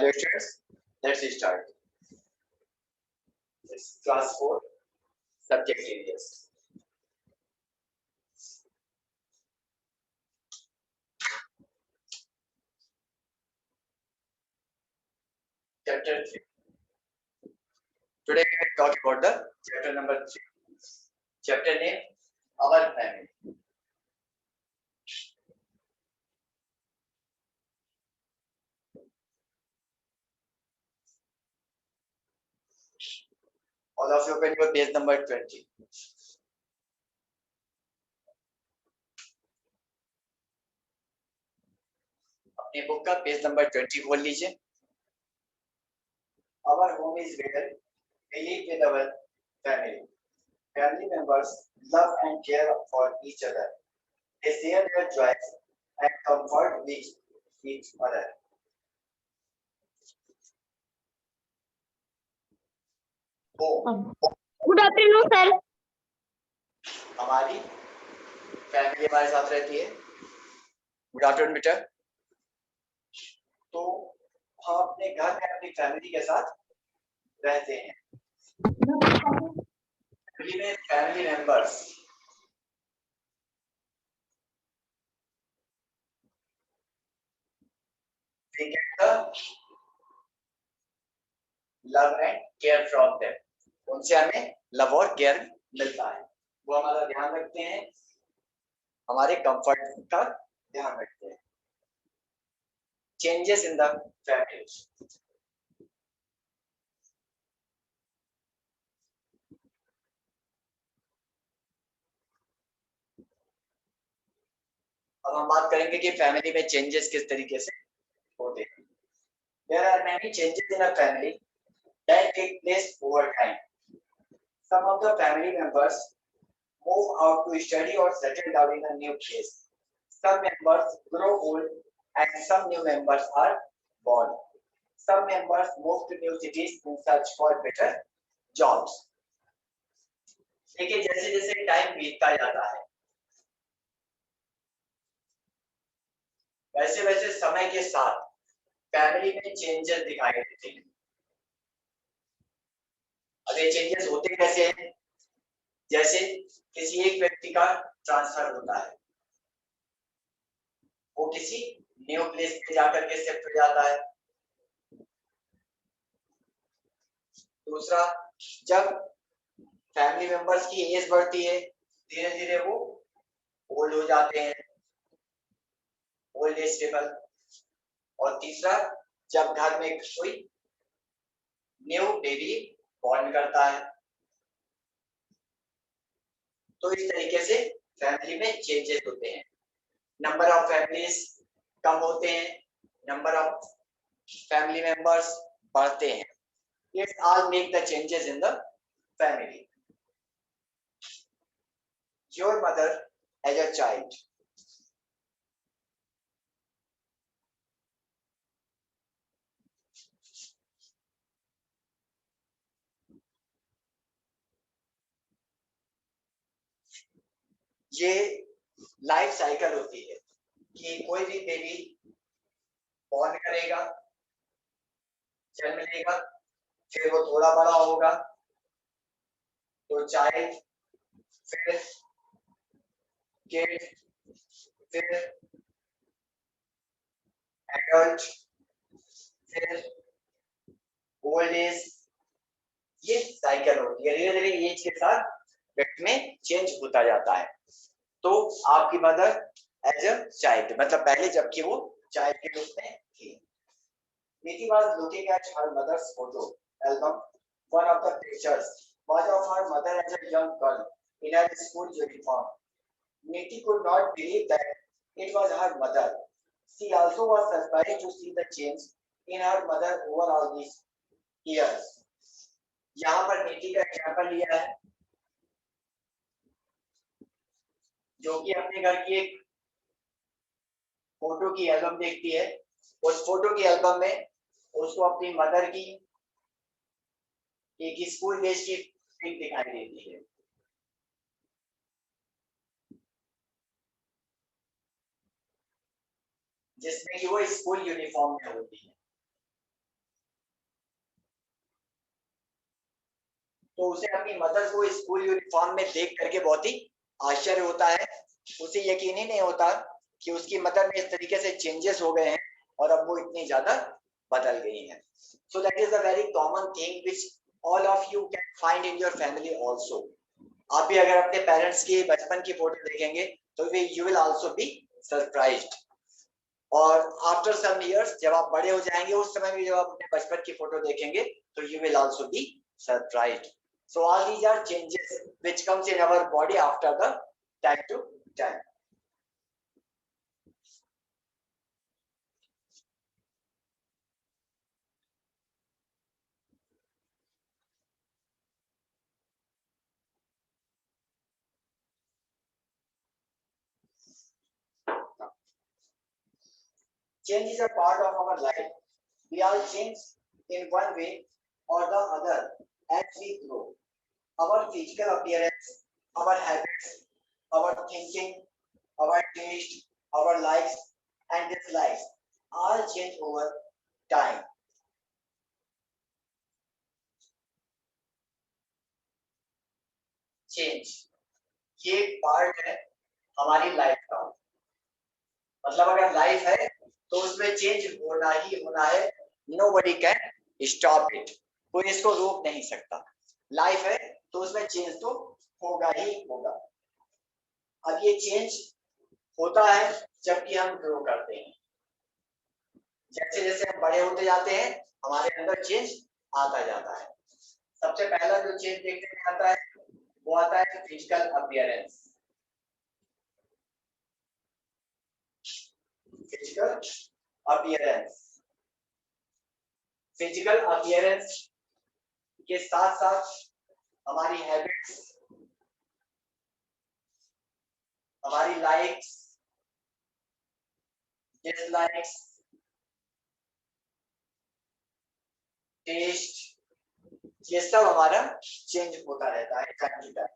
Hello students, let's start. It's class 4 subject areas. Chapter 3. Today we will talk about the chapter number 3. Chapter name, Our Family. All of you open your page number 20. अपने book का page number 20 खोल लीजिए. Our home is where we live with our family. Family members love and care for each other. They share their joys and comfort with each other. Good afternoon sir. हमारी family हमारे साथ रहती है. Good afternoon बेटा. तो हम अपने घर में अपनी फैमिली के साथ रहते हैं. फैमिली में family members we get the love and care from them. उनसे हमें लव और केयर मिलता है. वो हमारा ध्यान रखते हैं, हमारे कंफर्ट का ध्यान रखते हैं. Changes in the family. अब हम बात करेंगे कि फैमिली में चेंजेस किस तरीके से होते हैं. There are many changes in a family that take place over time. Some of the family members move out to study or settle down in a new place. Some members grow old and some new members are born. Some members move to new cities in search for better jobs. देखिए जैसे जैसे time बीतता जाता है वैसे वैसे समय के साथ फैमिली में चेंजेस दिखाई देते हैं. अब ये चेंजेस होते कैसे हैं? जैसे किसी एक व्यक्ति का ट्रांसफर होता है, वो किसी न्यू प्लेस पे जाकर के शिफ्ट हो जाता है. दूसरा, जब फैमिली मेंबर्स की एज बढ़ती है धीरे धीरे वो ओल्ड हो जाते हैं, ओल्ड एज टेबल. और तीसरा, जब घर में कोई न्यू बेबी बॉर्न करता है. तो इस तरीके से फैमिली में चेंजेस होते हैं. नंबर ऑफ फैमिलीज कम होते हैं, नंबर ऑफ फैमिली मेंबर्स बढ़ते हैं. Let's all make the changes in the family. Your mother as a child. ये लाइफ साइकिल होती है कि कोई भी बेबी बॉर्न करेगा, जन्म लेगा, फिर वो थोड़ा बड़ा होगा तो चाइल्ड, फिर किड, फिर एडल्ट, फिर ओल्ड एज. ये साइकिल होती है. धीरे धीरे एज के साथ व्यक्ति में चेंज होता जाता है. तो आपकी मदर एज अ चाइल्ड मतलब पहले जबकि वो चाइल्ड के रूप में थी. Niti was looking at her mother's photo album. One of the pictures was of her mother as a young girl in her school uniform. Niti could not believe that it was her mother. She also was surprised to see the change in her mother over all these years. यहाँ पर नीति का example लिया है जो कि अपने घर की एक फोटो की एल्बम देखती है. उस फोटो की एल्बम में उसको अपनी मदर की एक स्कूल डेज की पिक दिखाई देती है. जिसमें कि वो स्कूल यूनिफॉर्म में होती है. तो उसे अपनी मदर को स्कूल यूनिफॉर्म में देख करके बहुत ही आश्चर्य होता है। उसे यकीन ही नहीं होता कि उसकी मदर में इस तरीके से चेंजेस हो गए हैं और अब वो इतनी ज्यादा बदल गई हैं। So that is a very common thing which all of you can find in your family also. आप भी अगर अपने पेरेंट्स की बचपन की फोटो देखेंगे तो way you will also be surprised. और आफ्टर सम इयर्स जब आप बड़े हो जाएंगे उस समय भी जब आप अपने बचपन की फोटो देखेंगे तो you will also be surprised. So all these are changes which comes in our body after the time to time. Change is a part of our life. We all change in one way or the other as we grow. Our physical appearance, our habits, our thinking, our taste, our likes and dislikes all change over time. Change ये एक part है हमारी life का। मतलब अगर life है तो उसमें चेंज होना ही होना है। नोबडी कैन स्टॉप इट, कोई इसको रोक नहीं सकता। लाइफ है तो उसमें चेंज तो होगा ही होगा। अब ये चेंज होता है जबकि हम ग्रो करते हैं। जैसे जैसे हम बड़े होते जाते हैं हमारे अंदर चेंज आता जाता है। सबसे पहला जो चेंज देखने में आता है वो आता है physical appearance. Physical appearance, physical appearance के साथ साथ हमारी हैबिट्स, हमारी लाइक्स, डिसलाइक्स, टेस्ट, ये सब हमारा चेंज होता रहता है time to time.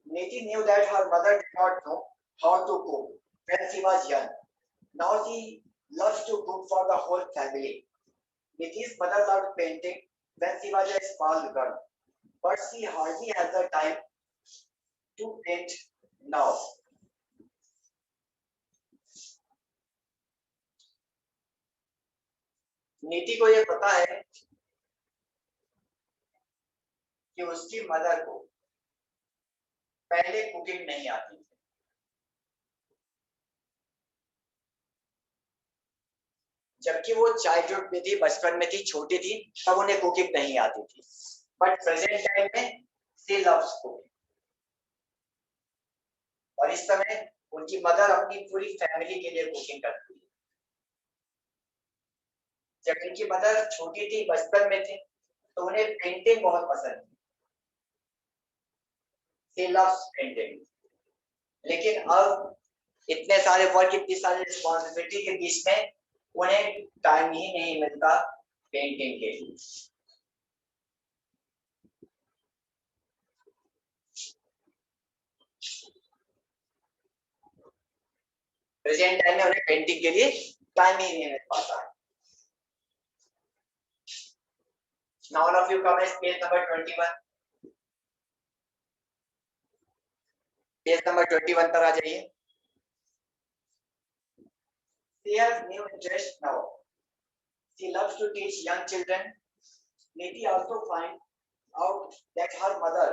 Niti knew that her mother did not know how to cook when she was young. Now she loves to cook for the whole family. Niti's mother loved painting when she was a small girl, but she hardly has the time to paint now. नीति को ये पता है कि उसकी mother को पहले cooking नहीं आती थी। जबकि वो चाइल्डहुड में थी, बचपन में थी, छोटी थी, तब उन्हें कुकिंग नहीं आती थी। बट प्रेजेंट टाइम में शी लव्स कुकिंग। और इस समय उनकी मदर अपनी पूरी फैमिली के लिए कुकिंग करती है। जब इनकी मदर छोटी थी, बचपन में थी, तो उन्हें पेंटिंग बहुत पसंद थी। She loves painting. लेकिन अब इतने सारे वर्क, इतनी सारी रिस्पॉन्सिबिलिटी के बीच में उन्हें टाइम ही नहीं मिलता पेंटिंग के लिए। प्रेजेंट टाइम में उन्हें पेंटिंग के लिए टाइम ही नहीं मिल पाता है। Now all of you come as page number 21. Page number 21 पर आ जाइए। She has new interest now. She loves to teach young children. Niti also find out that her mother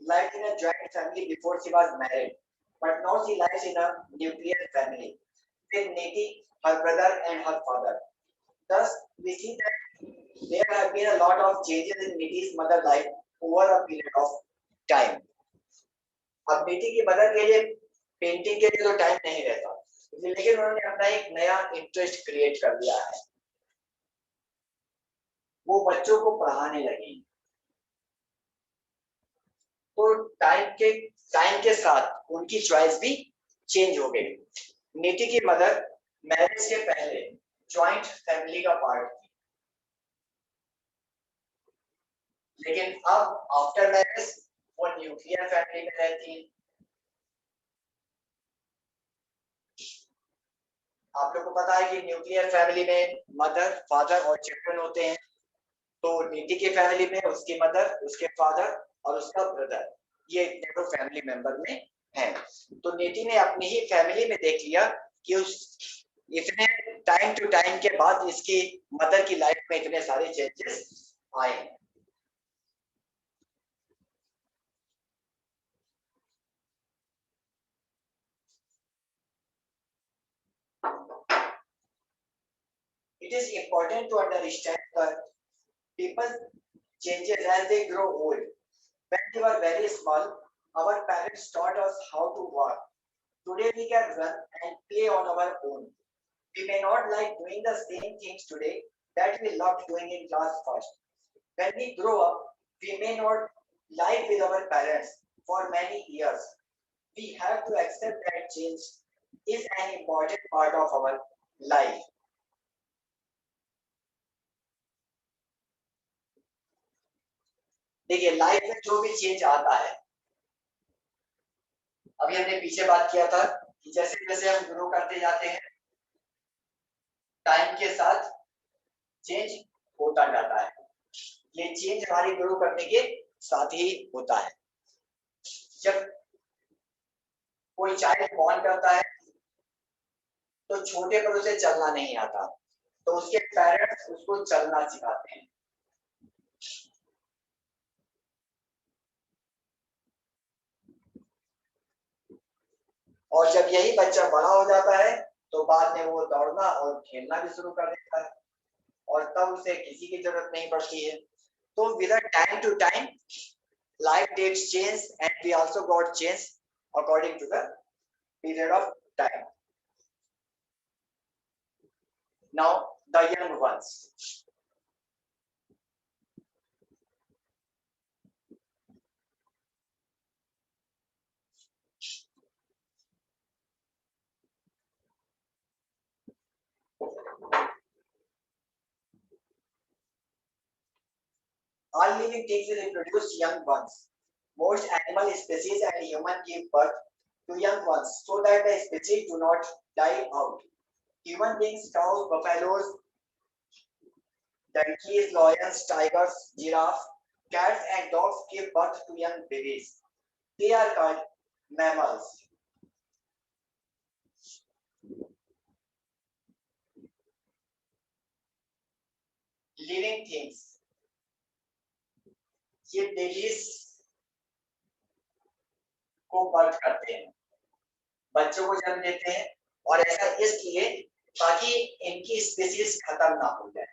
lived in a joint family before she was married, but now she lives in a nuclear family with Niti, her brother, and her father. Thus, we see that there have been a lot of changes in Niti's mother life over a period of time. अब नीति की मदद के लिए painting के लिए तो time नहीं रहता, लेकिन उन्होंने अपना एक नया इंटरेस्ट क्रिएट कर लिया है। वो बच्चों को पढ़ाने लगी। तो टाइम के साथ उनकी चॉइस भी चेंज हो गई। नीति की मदर मैरिज के पहले जॉइंट फैमिली का पार्ट थी, लेकिन अब आफ्टर मैरिज वो न्यूक्लियर फैमिली में रहती है। आप लोग को पता है कि न्यूक्लियर फैमिली में मदर, फादर और चिल्ड्रन होते हैं। तो नीति की फैमिली में उसकी मदर, उसके फादर और उसका ब्रदर, ये तीनों फैमिली मेंबर में हैं। तो नीति ने अपनी ही फैमिली में देख लिया कि उस इतने टाइम टू टाइम के बाद इसकी मदर की लाइफ में इतने सारे चेंजेस आए हैं। It is important to understand that people changes as they grow old. When we were very small, our parents taught us how to walk. Today we can run and play on our own. We may not like doing the same things today that we loved doing in class first. When we grow up, we may not live with our parents for many years. We have to accept that change is an important part of our life. देखिए life में जो भी change आता है, अभी हमने पीछे बात किया था कि जैसे जैसे हम ग्रो करते जाते हैं टाइम के साथ चेंज होता जाता है। ये चेंज हमारी ग्रो करने के साथ ही होता है। जब कोई चाइल्ड बॉर्न करता है तो छोटे पर उसे चलना नहीं आता, तो उसके पेरेंट्स उसको चलना सिखाते हैं। और जब यही बच्चा बड़ा हो जाता है तो बाद में वो दौड़ना और खेलना भी शुरू कर देता है और तब उसे किसी की जरूरत नहीं पड़ती है। तो with time to time life takes change and we also got change according to the period of time. Now the young ones. All living things reproduce young ones. Most animal species and human give birth to young ones so that the species do not die out. Human beings, cows, buffaloes, donkeys, lions, tigers, giraffes, cats and dogs give birth to young babies. They are called mammals. Living things. ये babies को birth करते हैं, बच्चों को जन्म देते हैं और ऐसा इसलिए ताकि इनकी स्पीशीज खत्म ना हो जाए।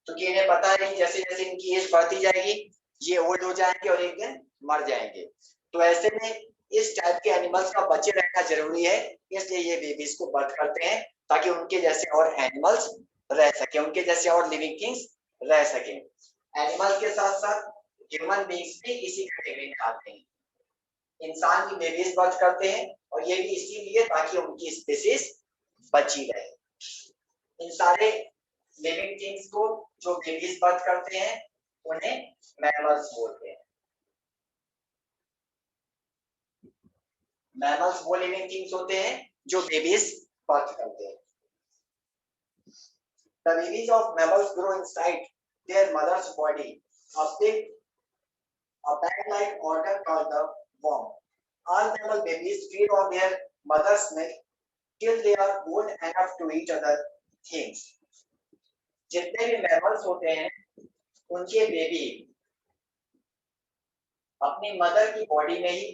क्योंकि इन्हें पता है कि जैसे जैसे इनकी एज बढ़ती जाएगी ये ओल्ड हो जाएंगे और एक दिन मर जाएंगे। तो ऐसे में इस टाइप के एनिमल्स का बचे रहना जरूरी है, इसलिए ये बेबीज को बर्थ करते हैं ताकि उनके जैसे और एनिमल्स रह सके, उनके जैसे और लिविंग थिंग्स रह सके। एनिमल्स के साथ साथ ह्यूमन बींग्स भी इसी कैटेगरी में आते हैं। इंसान भी बेबीज बर्थ करते हैं और ये भी इसीलिए ताकि उनकी स्पीशीज बची रहे। इन सारे लिविंग थिंग्स को जो बेबीज बर्थ करते हैं उन्हें मैमल्स बोलते हैं। मैमल्स वो लिविंग थिंग्स होते हैं जो बेबीज बर्थ करते हैं। The babies of mammals grow inside their mother's body, a bag-like organ called the womb. All mammal babies feed on their mother's milk till they are old enough to eat other things. जितने भी mammals होते हैं उनके baby अपनी mother की body में ही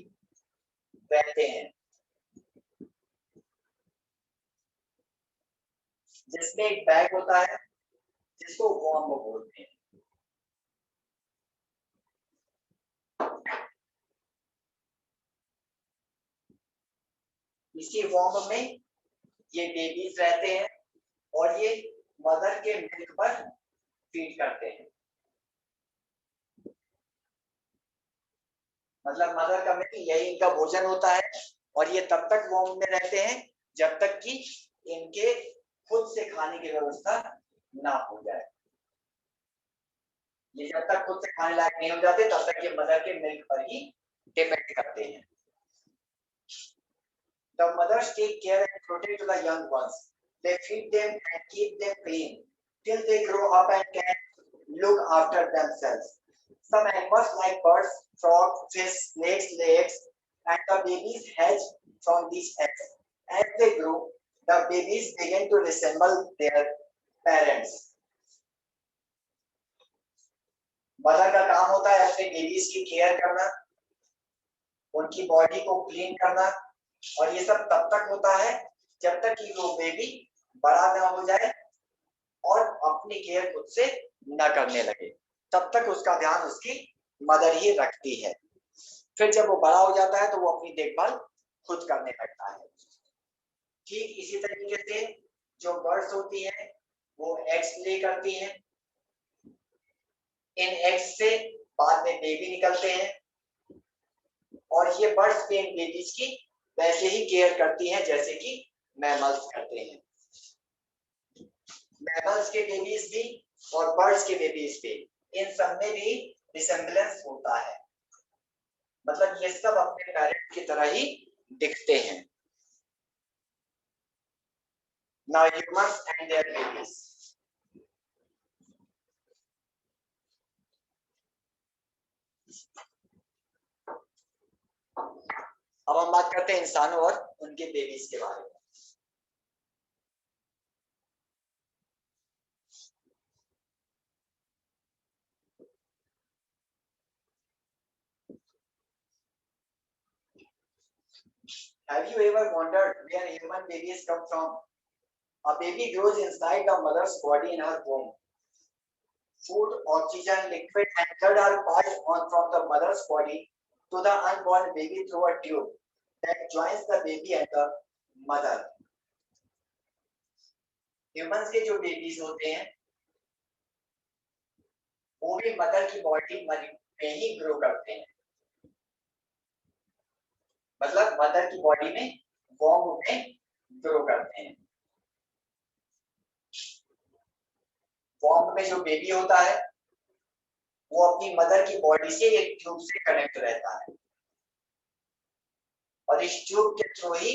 रहते हैं, जिसमें एक बैग होता है जिसको वॉर्म बोलते हैं। इसी वॉर्म में ये बेबीज रहते हैं और ये मदर के मिल्क पर फीड करते हैं। मतलब मदर का मिल्क यही इनका भोजन होता है और ये तब तक वॉर्म में रहते हैं जब तक कि इनके खुद से खाने की व्यवस्था ना हो जाए। ये जब तक खुद से खाने लायक नहीं हो जाते तब तक ये मदर के मिल्क पर ही डिपेंड करते हैं। The mothers take care and protect the young ones. They feed them and keep them clean till they grow up and can look after themselves. Some animals like birds, frogs, fish, snakes, legs, and the babies hatch from these eggs. As they grow, the babies begin to resemble their parents. Mother का काम होता है अपने babies की care करना, उनकी body को clean करना, और ये सब तब तक होता है जब तक कि वो बेबी बड़ा ना हो जाए और अपनी केयर खुद से न करने लगे, तब तक उसका ध्यान उसकी मदर ही रखती है। फिर जब वो बड़ा हो जाता है तो वो अपनी देखभाल खुद करने लगता है। ठीक इसी तरीके से जो बर्ड्स होती हैं वो एग्स ले करती हैं, इन एग्स से बाद में बेबी निकलते हैं, और ये बर्ड्स भी इन बेबीज की वैसे ही केयर करती हैं जैसे कि मैमल्स करते हैं। मैमल्स के बेबीज भी और बर्ड्स के बेबीज भी, इन सब में भी रिसेम्बलेंस होता है, मतलब ये सब अपने पेरेंट्स की तरह ही दिखते हैं। Now humans and their babies. अब हम बात करते हैं इंसानों और उनके बेबीज के बारे में। Have you ever wondered where human babies come from? A baby grows inside the mother's body in her womb. Food, oxygen, liquid, and blood are passed on from the mother's body to the unborn baby through a tube that joins the baby and the mother. Humans के जो babies होते हैं वो भी mother की body में ही grow करते हैं, मतलब मदर की बॉडी में वॉर्म में ग्रो करते हैं। वॉर्म में जो बेबी होता है वो अपनी मदर की बॉडी से एक ट्यूब से कनेक्ट रहता है, और इस ट्यूब के थ्रू ही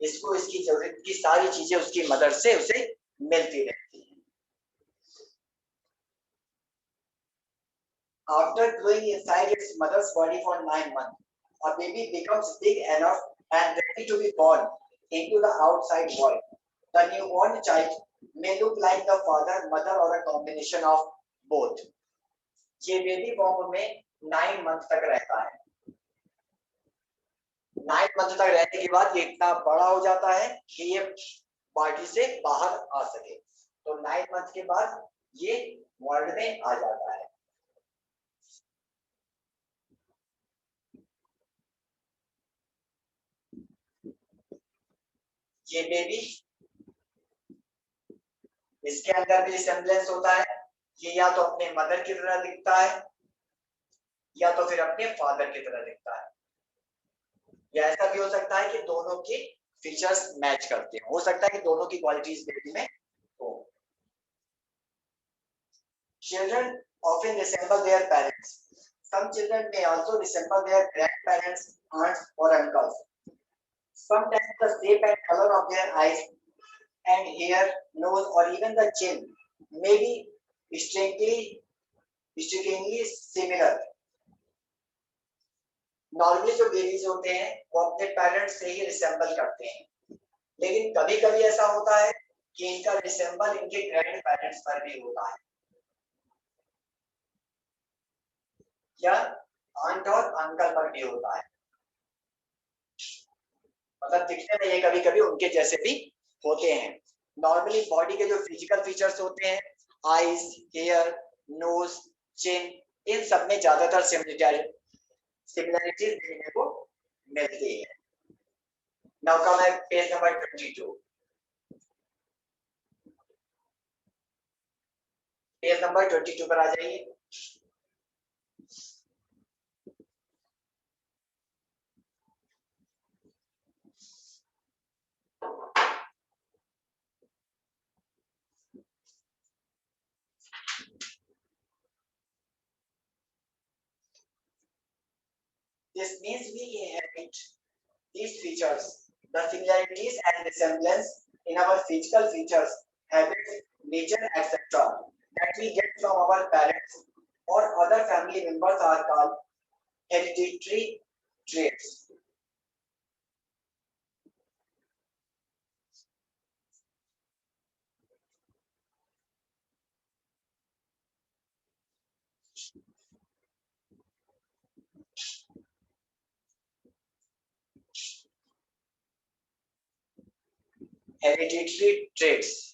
इसको इसकी जरूरत की सारी चीजें उसकी मदर से उसे मिलती रहती है। After growing inside its mother's body for 9 months, a baby becomes big enough and ready to be born into the outside world. The newborn child may look like the father, mother, or a combination of both. ये baby warm में 9 month तक रहता है। 9 month तक रहने के बाद ये इतना बड़ा हो जाता है कि ये बॉडी से बाहर आ सके, तो 9 मंथ के बाद ये वर्ल्ड में आ जाता है। ये बेबी, इसके अंदर भी रिसेम्बलेंस होता है, ये या तो अपने मदर की तरह दिखता है या तो फिर अपने फादर की तरह दिखता है, या ऐसा भी हो सकता है कि दोनों के फीचर्स मैच करते हैं, हो सकता है कि दोनों की क्वालिटीज बेबी में हो। Children often resemble their parents. Some children may also resemble their grandparents, aunts, or uncles. Sometimes the shape and color of their eyes and hair, nose, or even the chin may be strikingly similar. Normally जो babies होते हैं वो अपने parents से ही resemble करते हैं, लेकिन कभी कभी ऐसा होता है कि इनका रिसेंबल इनके ग्रैंड पेरेंट्स पर भी होता है, या आंट और अंकल पर भी होता है, मतलब दिखने में ये कभी कभी उनके जैसे भी होते हैं। नॉर्मली बॉडी के जो फिजिकल फीचर्स होते हैं, आईज, हेयर, नोज, चिन, इन सब में ज्यादातर सिमिलरिटीज देखने को मिलती है। Now come at page number 22। Page number 22 पर आ जाइए। This means we inherit these features, the similarities and resemblance in our physical features, habits, nature, etc. that we get from our parents or other family members are called hereditary traits. Hereditary traits.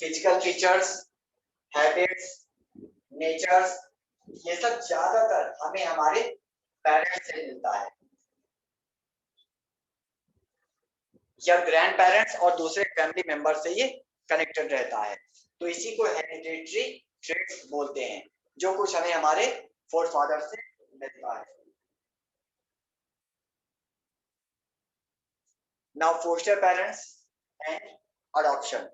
Physical features, habits, natures, ये सब ज्यादातर हमें हमारे parents से मिलता है या grand parents और दूसरे फैमिली मेंबर से ये कनेक्टेड रहता है। तो इसी को हेरिडिटरी ट्रेट्स बोलते हैं, जो कुछ हमें हमारे फोर फादर से मिलता है। Now foster parents and adoption.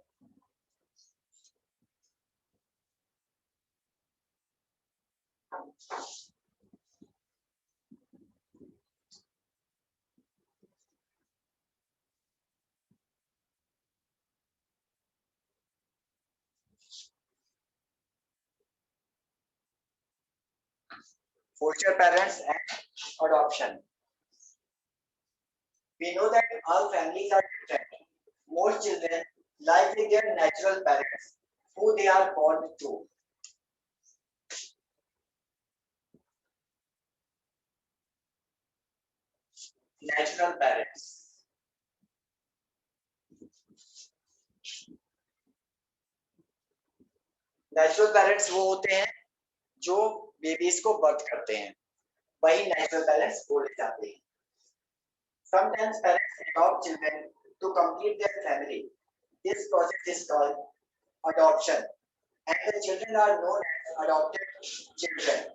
Foster parents and adoption. We know that all families are different. Most children live with their natural parents, who they are born to. Natural parents. Natural parents वो होते हैं जो babies को birth करते हैं, वही natural parents बोले जाते हैं। Sometimes parents adopt children to complete their family. This process is called adoption, and the children are known as adopted children.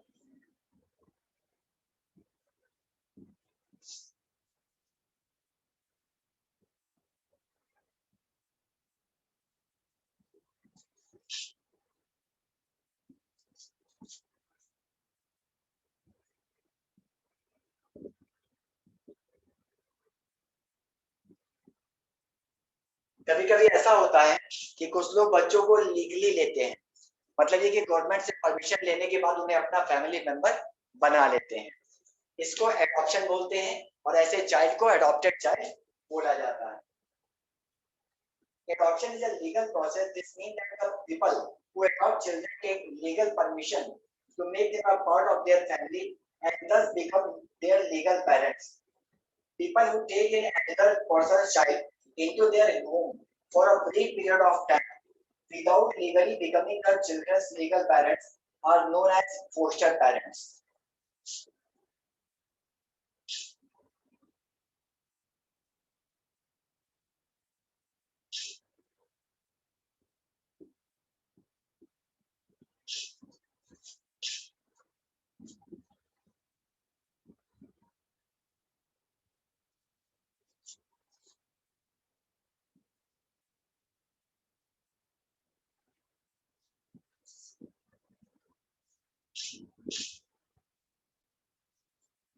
कभी कभी ऐसा होता है कि कुछ लोग बच्चों को लीगली लेते हैं, मतलब ये कि गवर्नमेंट से परमिशन लेने के बाद उन्हें अपना फैमिली मेंबर बना लेते हैं। इसको एडॉप्शन बोलते हैं और ऐसे चाइल्ड को एडॉप्टेड चाइल्ड बोला जाता है। Adoption is a legal process. This means that the people who adopt children take legal permission to make them a part of their family and thus become their legal parents. People who take an another person's child into their home for a brief period of time without legally becoming the children's legal parents are known as foster parents.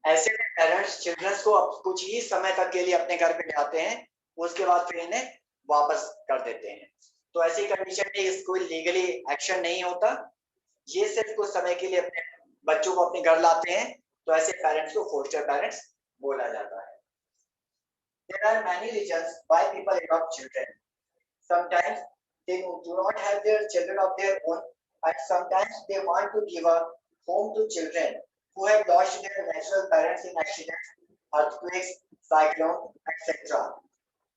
ऐसे में parents children's को कुछ ही समय तक के लिए अपने घर पे ले आते हैं, उसके बाद फिर इन्हें वापस कर देते हैं। तो ऐसी कंडीशन में कोई लीगली एक्शन नहीं होता, ये सिर्फ कुछ समय के लिए अपने बच्चों को अपने घर लाते हैं, तो ऐसे पेरेंट्स को फोस्टर पेरेंट्स बोला जाता है। There are many reasons why people adopt children. Sometimes they do not have their children of their own, and sometimes they want to give a home to children who have lost their natural parents in accidents, earthquakes, cyclones, etc.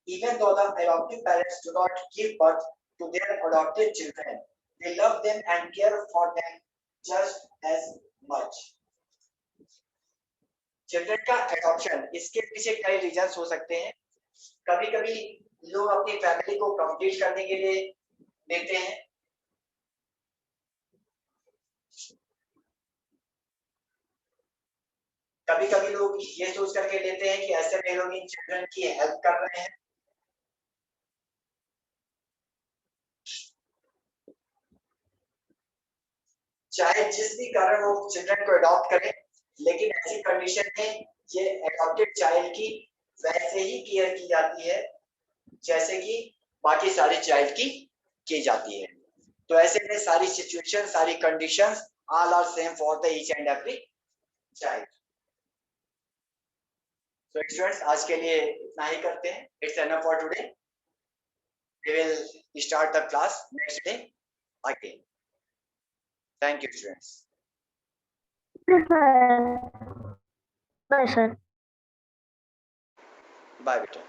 Even though the adoptive parents do not give birth to their adopted children, they love them and care for them just as much. Children का adoption, इसके पीछे कई reasons हो सकते हैं। कभी कभी लोग अपनी फैमिली को कंप्लीट करने के लिए देते हैं। कभी कभी लोग ये सोच करके लेते हैं कि ऐसे में लोग इन चिल्ड्रन की हेल्प कर रहे हैं, चाहे जिस भी कारण वो चिल्ड्रन को अडॉप्ट करें, लेकिन ऐसी कंडीशन में ये अडॉप्टेड चाइल्ड की वैसे ही केयर की जाती है जैसे कि बाकी सारी चाइल्ड की जाती है। तो ऐसे में सारी सिचुएशन, सारी conditions all are same for the each and every child. तो स्टूडेंट्स आज के लिए इतना ही करते हैं। It's enough for today. We will start the class next day again. Thank you students. Bye sir. Bye बेटा।